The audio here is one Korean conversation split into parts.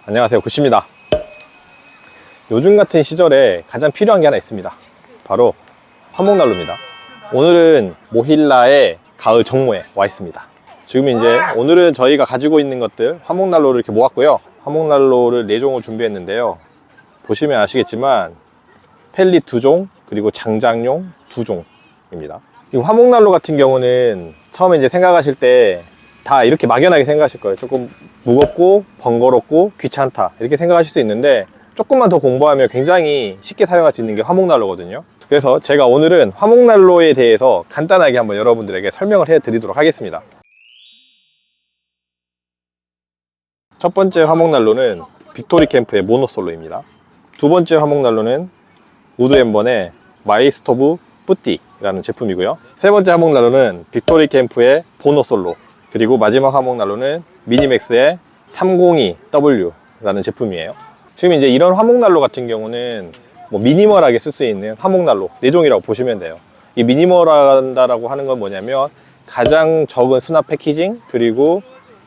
안녕하세요, 구씨입니다. 요즘 같은 시절에 가장 필요한 게 하나 있습니다. 바로 화목난로입니다. 오늘은 모힐라의 가을 정모에 와 있습니다. 지금 이제 오늘은 저희가 가지고 있는 것들 화목난로를 이렇게 모았고요. 화목난로를 4종을 준비했는데요. 보시면 아시겠지만 펠릿 2종 그리고 장작용 2종입니다. 이 화목난로 같은 경우는 처음에 이제 생각하실 때 다 이렇게 막연하게 생각하실 거예요. 조금 무겁고 번거롭고 귀찮다 이렇게 생각하실 수 있는데, 조금만 더 공부하면 굉장히 쉽게 사용할 수 있는 게 화목난로거든요. 그래서 제가 오늘은 화목난로에 대해서 간단하게 한번 여러분들에게 설명을 해 드리도록 하겠습니다. 첫 번째 화목난로는 빅토리 캠프의 모노솔로입니다. 두 번째 화목난로는 우드앤번의 마이스토브 뿌띠라는 제품이고요. 세 번째 화목난로는 빅토리 캠프의 보노솔로, 그리고 마지막 화목난로는 미니맥스의 302W라는 제품이에요. 지금 이제 이런 화목난로 같은 경우는 뭐 미니멀하게 쓸 수 있는 화목난로 4종이라고 보시면 돼요. 이 미니멀하다라고 하는 건 뭐냐면 가장 적은 수납 패키징 그리고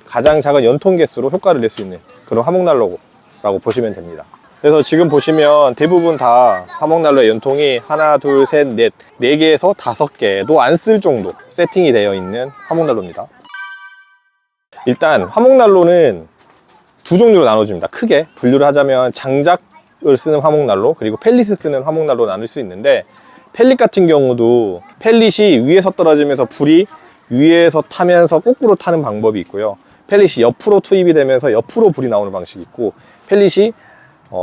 가장 작은 연통 개수로 효과를 낼 수 있는 그런 화목난로라고 보시면 됩니다. 그래서 지금 보시면 대부분 다 화목난로의 연통이 하나, 둘, 셋, 넷, 4개에서 5개도 안 쓸 정도 세팅이 되어 있는 화목난로입니다. 일단 화목난로는 두 종류로 나눠집니다. 크게 분류를 하자면 장작을 쓰는 화목난로 그리고 펠릿을 쓰는 화목난로 나눌 수 있는데, 펠릿 같은 경우도 펠릿이 위에서 떨어지면서 불이 위에서 타면서 거꾸로 타는 방법이 있고요. 펠릿이 옆으로 투입이 되면서 옆으로 불이 나오는 방식이 있고, 펠릿이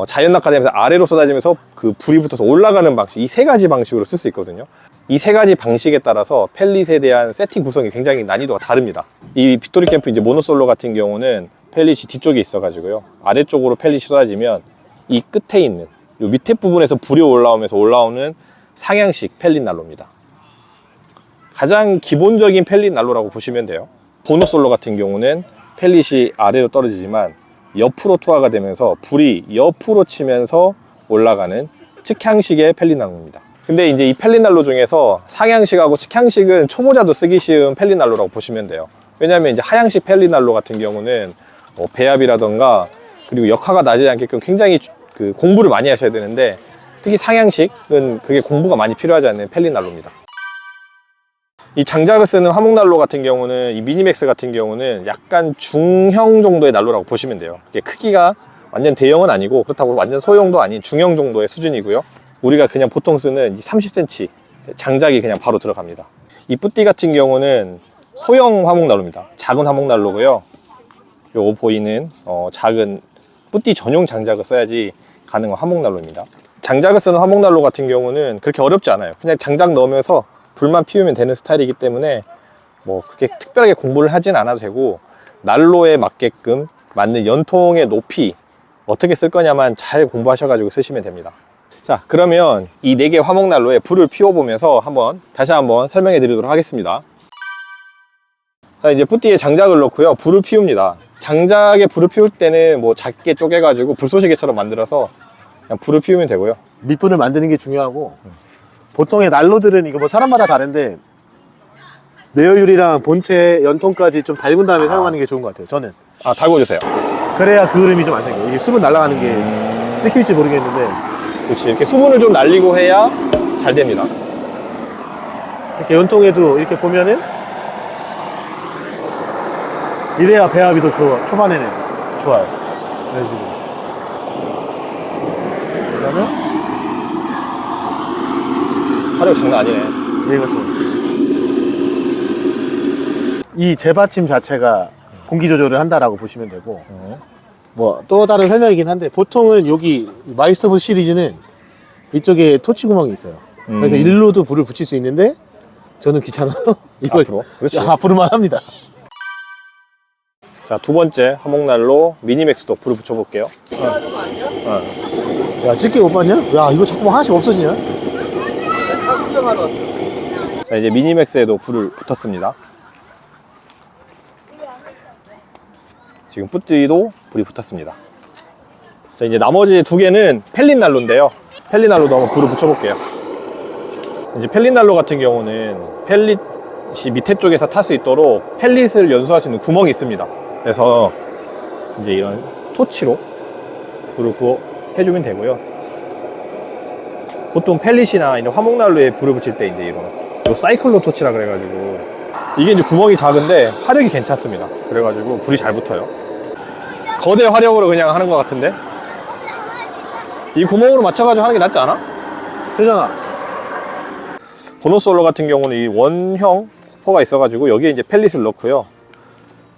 자연 낙하되면서 아래로 쏟아지면서 그 불이 붙어서 올라가는 방식, 이 3가지 방식으로 쓸 수 있거든요. 이 3가지 방식에 따라서 펠릿에 대한 세팅 구성이 굉장히 난이도가 다릅니다. 이 빅토리 캠프 이제 모노솔로 같은 경우는 펠릿이 뒤쪽에 있어 가지고요, 아래쪽으로 펠릿이 쏟아지면 이 끝에 있는 이 밑에 부분에서 불이 올라오면서 올라오는 상향식 펠릿 난로입니다. 가장 기본적인 펠릿 난로라고 보시면 돼요. 보노솔로 같은 경우는 펠릿이 아래로 떨어지지만 옆으로 투하가 되면서 불이 옆으로 치면서 올라가는 측향식의 펠릿 난로입니다. 근데 이제 이 펠릿 난로 중에서 상향식하고 측향식은 초보자도 쓰기 쉬운 펠릿 난로라고 보시면 돼요. 왜냐하면 이제 하향식 펠릿 난로 같은 경우는 배압이라던가 그리고 역화가 나지 않게끔 굉장히 공부를 많이 하셔야 되는데, 특히 상향식은 그게 공부가 많이 필요하지 않는 펠릿 난로입니다. 이 장작을 쓰는 화목난로 같은 경우는, 이 미니맥스 같은 경우는 약간 중형 정도의 난로라고 보시면 돼요. 이게 크기가 완전 대형은 아니고 그렇다고 완전 소형도 아닌 중형 정도의 수준이고요. 우리가 그냥 보통 쓰는 30cm 장작이 그냥 바로 들어갑니다. 이 뿌띠 같은 경우는 소형 화목난로입니다. 작은 화목난로고요. 요 보이는 작은 뿌띠 전용 장작을 써야지 가능한 화목난로입니다. 장작을 쓰는 화목난로 같은 경우는 그렇게 어렵지 않아요. 그냥 장작 넣으면서 불만 피우면 되는 스타일이기 때문에 뭐 그렇게 특별하게 공부를 하진 않아도 되고, 난로에 맞게끔 맞는 연통의 높이 어떻게 쓸 거냐만 잘 공부하셔가지고 쓰시면 됩니다. 자, 그러면 이 4개 화목난로에 불을 피워보면서 다시 한번 설명해 드리도록 하겠습니다. 자, 이제 뿌띠에 장작을 넣고요, 불을 피웁니다. 장작에 불을 피울 때는 뭐 작게 쪼개가지고 불쏘시개처럼 만들어서 그냥 불을 피우면 되고요. 밑분을 만드는 게 중요하고, 보통의 난로들은 이거 뭐 사람마다 다른데 내열율이랑 본체 연통까지 좀 달군 다음에 사용하는 게 좋은 것 같아요, 저는. 달궈주세요. 그래야 그 흐름이 좀 안 생겨요. 이게 수분 날아가는 게 찍힐지 모르겠는데, 그렇지, 이렇게 수분을 좀 날리고 해야 잘 됩니다. 이렇게 연통에도 이렇게 보면은 이래야 배합이 더 초반에는 좋아요. 이런 식으로. 그러면 화력 장난 아니네. 얘가 이 재받침 자체가 공기 조절을 한다라고 보시면 되고, 뭐 또 다른 설명이긴 한데, 보통은 여기 마이스터브 시리즈는 이쪽에 토치 구멍이 있어요. 그래서 일로도 불을 붙일 수 있는데, 저는 귀찮아서 이걸 앞으로? 그렇지. 앞으로만 합니다. 자, 두 번째 화목난로 미니맥스도 불을 붙여볼게요. 야, 찍게 못 봤냐? 야, 이거 자꾸만 하나씩 없어지냐? 자, 이제 미니맥스에도 불을 붙었습니다. 지금 뿌띠도 불이 붙었습니다. 자, 이제 나머지 2개는 펠릿 난로인데요. 펠릿 난로도 한번 불을 붙여볼게요. 이제 펠릿 난로 같은 경우는 펠릿이 밑에 쪽에서 탈 수 있도록 펠릿을 연소할 수 있는 구멍이 있습니다. 그래서 이제 이런 토치로 불을 해주면 되고요. 보통 펠릿이나 이제 화목난로에 불을 붙일 때 이제 이런 요 사이클로 토치라 그래가지고 이게 이제 구멍이 작은데 화력이 괜찮습니다. 그래가지고 불이 잘 붙어요. 거대 화력으로 그냥 하는 것 같은데 이 구멍으로 맞춰가지고 하는 게 낫지 않아? 되잖아. 보노솔로 같은 경우는 이 원형 호가 있어가지고 여기에 이제 펠릿을 넣고요.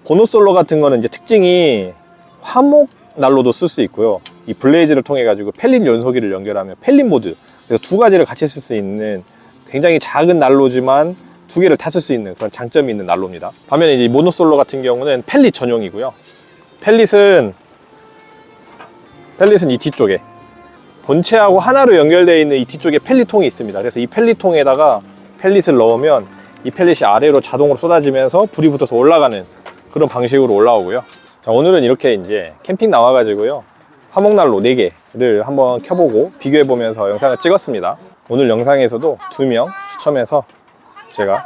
보노솔로 같은 거는 이제 특징이 화목 난로도 쓸 수 있고요. 이 블레이즈를 통해 가지고 펠릿 연소기를 연결하면 펠릿 모드, 그래서 두 가지를 같이 쓸 수 있는 굉장히 작은 난로지만 두 개를 다 쓸 수 있는 그런 장점이 있는 난로입니다. 반면에 이제 모노솔로 같은 경우는 펠릿 전용이고요. 펠릿은 이 뒤쪽에 본체하고 하나로 연결되어 있는 이 뒤쪽에 펠릿통이 있습니다. 그래서 이 펠릿통에다가 펠릿을 넣으면 이 펠릿이 아래로 자동으로 쏟아지면서 불이 붙어서 올라가는 그런 방식으로 올라오고요. 자, 오늘은 이렇게 이제 캠핑 나와가지고요. 화목난로 4개를 한번 켜보고 비교해보면서 영상을 찍었습니다. 오늘 영상에서도 2명 추첨해서 제가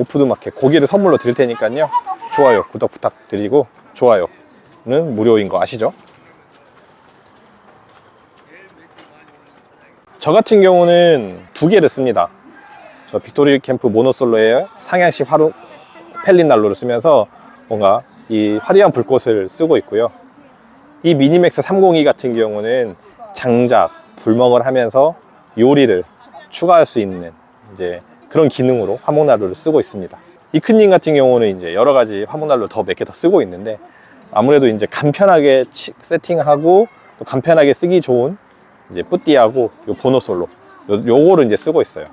오푸드마켓 고기를 선물로 드릴 테니까요. 좋아요, 구독 부탁드리고 좋아요는 무료인 거 아시죠? 저 같은 경우는 2개를 씁니다. 저 빅토리 캠프 모노솔로의 상향식 펠릿 난로를 쓰면서 뭔가 이 화려한 불꽃을 쓰고 있고요. 이 미니맥스 302 같은 경우는 장작, 불멍을 하면서 요리를 추가할 수 있는 이제 그런 기능으로 화목난로를 쓰고 있습니다. 이큰님 같은 경우는 이제 여러 가지 화목난로 몇 개 더 쓰고 있는데 아무래도 이제 간편하게 세팅하고 또 간편하게 쓰기 좋은 이제 뿌띠하고 요 보노솔로 요거를 이제 쓰고 있어요.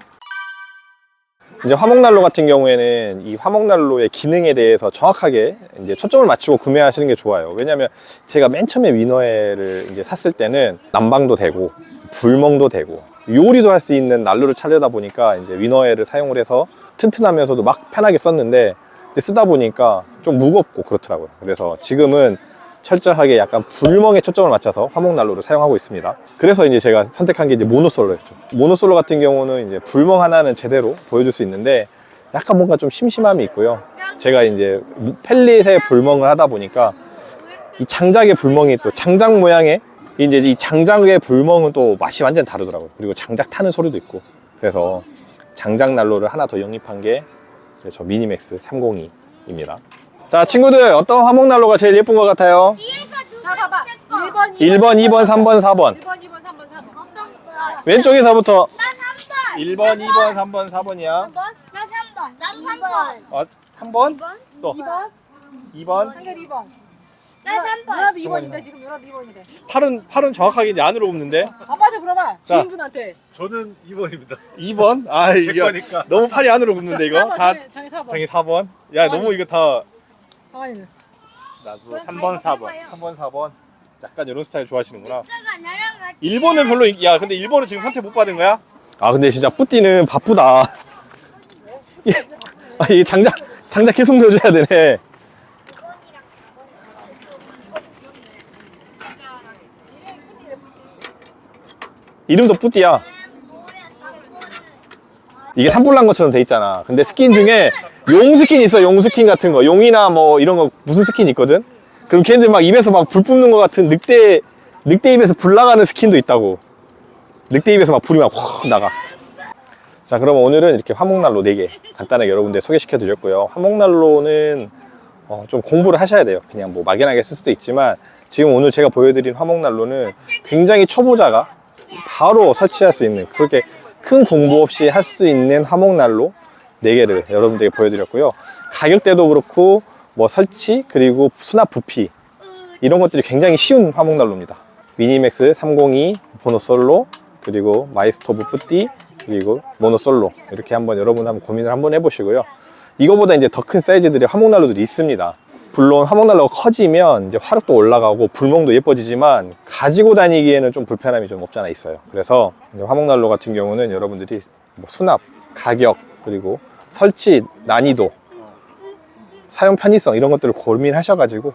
이제 화목난로 같은 경우에는 이 화목난로의 기능에 대해서 정확하게 이제 초점을 맞추고 구매하시는 게 좋아요. 왜냐면 제가 맨 처음에 위너웨를 이제 샀을 때는 난방도 되고 불멍도 되고 요리도 할 수 있는 난로를 찾려다 보니까 이제 위너웨를 사용을 해서 튼튼하면서도 막 편하게 썼는데 쓰다 보니까 좀 무겁고 그렇더라고요. 그래서 지금은 철저하게 약간 불멍에 초점을 맞춰서 화목난로를 사용하고 있습니다. 그래서 이제 제가 선택한 게 이제 모노솔로였죠. 모노솔로 같은 경우는 이제 불멍 하나는 제대로 보여줄 수 있는데 약간 뭔가 좀 심심함이 있고요. 제가 이제 펠릿에 불멍을 하다 보니까 이 장작의 불멍이 또 장작 모양의 이제 이 장작의 불멍은 또 맛이 완전 다르더라고요. 그리고 장작 타는 소리도 있고 그래서 장작 난로를 하나 더 영입한 게 저 미니맥스 302입니다. 자, 친구들 어떤 화목난로가 제일 예쁜 것 같아요? 자, 봐봐. 1번, 2번, 3번, 4번. 1번, 2번, 3번, 4번. 어떤 거야? 왼쪽에서부터 나 3번. 1번, 2번, 3번, 4번이야. 3번? 나 3번. 나도 3번. 3번? 또 2번? 2번. 한결 2번. 나 3번. 누나도 2번인데 지금 누나도 2번인데. 팔은 정확하게 이제 안으로 굽는데. 아빠한테 물어봐. 자. 지인분한테. 저는 2번입니다. 2번? 아, 제 이게 거니까. 너무 팔이 안으로 굽는데 이거. 다 정이 4번. 정이 4번. 야, 너무 이거 다 가만히는. 나도 3번, 4번. 3번, 4번. 약간 이런 스타일 좋아하시는구나. 오빠가 나랑 같이. 1번은 별로 야, 근데 1번은 지금 선택 못 받은 거야? 아, 근데 진짜 뿌띠는 바쁘다. 이 장작 계속 넣어줘야 되네. 이름도 뿌띠야. 이게 산불 난 것처럼 돼 있잖아. 근데 스킨 중에 용 스킨 있어. 용 스킨 같은 거. 용이나 뭐 이런 거 무슨 스킨 있거든. 그럼 걔네들 막 입에서 막 불 뿜는 것 같은 늑대 입에서 불 나가는 스킨도 있다고. 늑대 입에서 막 불이 막 확 나가. 자, 그럼 오늘은 이렇게 화목난로 4개 간단하게 여러분들 소개시켜 드렸고요. 화목난로는 좀 공부를 하셔야 돼요. 그냥 뭐 막연하게 쓸 수도 있지만 지금 오늘 제가 보여드린 화목난로는 굉장히 초보자가 바로 설치할 수 있는, 그렇게 큰 공부 없이 할 수 있는 화목난로 4개를 여러분들에게 보여드렸고요. 가격대도 그렇고 뭐 설치 그리고 수납 부피 이런 것들이 굉장히 쉬운 화목난로입니다. 미니맥스 302 보노솔로 그리고 마이스토브 뿌띠 그리고 모노솔로 이렇게 여러분 한번 고민을 한번 해보시고요. 이거보다 이제 더 큰 사이즈들의 화목난로들이 있습니다. 물론 화목난로가 커지면 이제 화력도 올라가고 불멍도 예뻐지지만 가지고 다니기에는 좀 불편함이 좀 없지 않아 있어요. 그래서 화목난로 같은 경우는 여러분들이 뭐 수납, 가격, 그리고 설치 난이도, 사용 편의성 이런 것들을 고민하셔가지고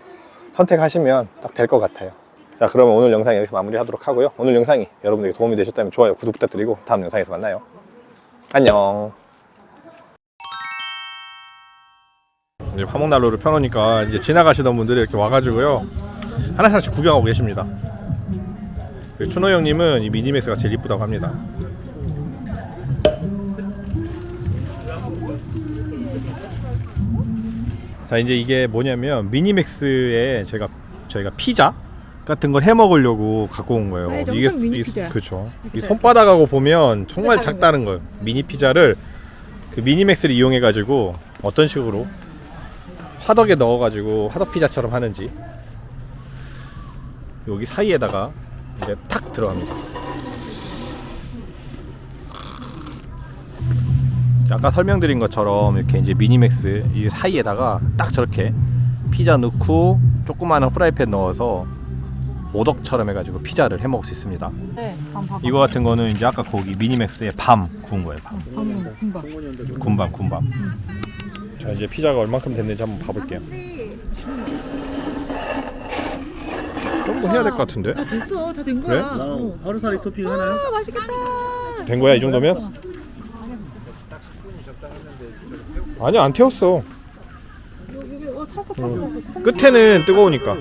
선택하시면 딱 될 것 같아요. 자, 그러면 오늘 영상 여기서 마무리하도록 하고요. 오늘 영상이 여러분에게 도움이 되셨다면 좋아요, 구독 부탁드리고 다음 영상에서 만나요. 안녕. 이제 화목난로를 펴놓으니까 이제 지나가시던 분들이 이렇게 와가지고요, 하나씩 구경하고 계십니다. 춘호 형님은 이 미니맥스가 제일 이쁘다고 합니다. 자, 이제 이게 뭐냐면 미니맥스에 저희가 피자 같은 걸 해 먹으려고 갖고 온 거예요. 네, 엄청 미니 피자. 그렇죠. 이 피자. 손바닥하고 보면 정말 작은 작다는 거예요. 미니 피자를 그 미니맥스를 이용해 가지고 어떤 식으로 화덕에 넣어 가지고 화덕 피자처럼 하는지 여기 사이에다가 이제 탁 들어갑니다. 아까 설명드린 것처럼 이렇게 이제 미니맥스 이 사이에다가 딱 저렇게 피자 넣고 조그마한 프라이팬 넣어서 오덕처럼 해가지고 피자를 해 먹을 수 있습니다. 네. 봐봐. 이거 같은 거는 이제 아까 거기 미니맥스에 밤 구운 거예요. 밤. 군밤. 자, 이제 피자가 얼만큼 됐는지 한번 봐볼게요. 좀 더 해야 될 것 같은데? 다 됐어. 다 된 그래? 거야. 어. 하루살이 토핑 하나요? 아, 맛있겠다. 된 거야 이 정도면? 아니야, 안 태웠어. 여기 탔어. 끝에는 뜨거우니까.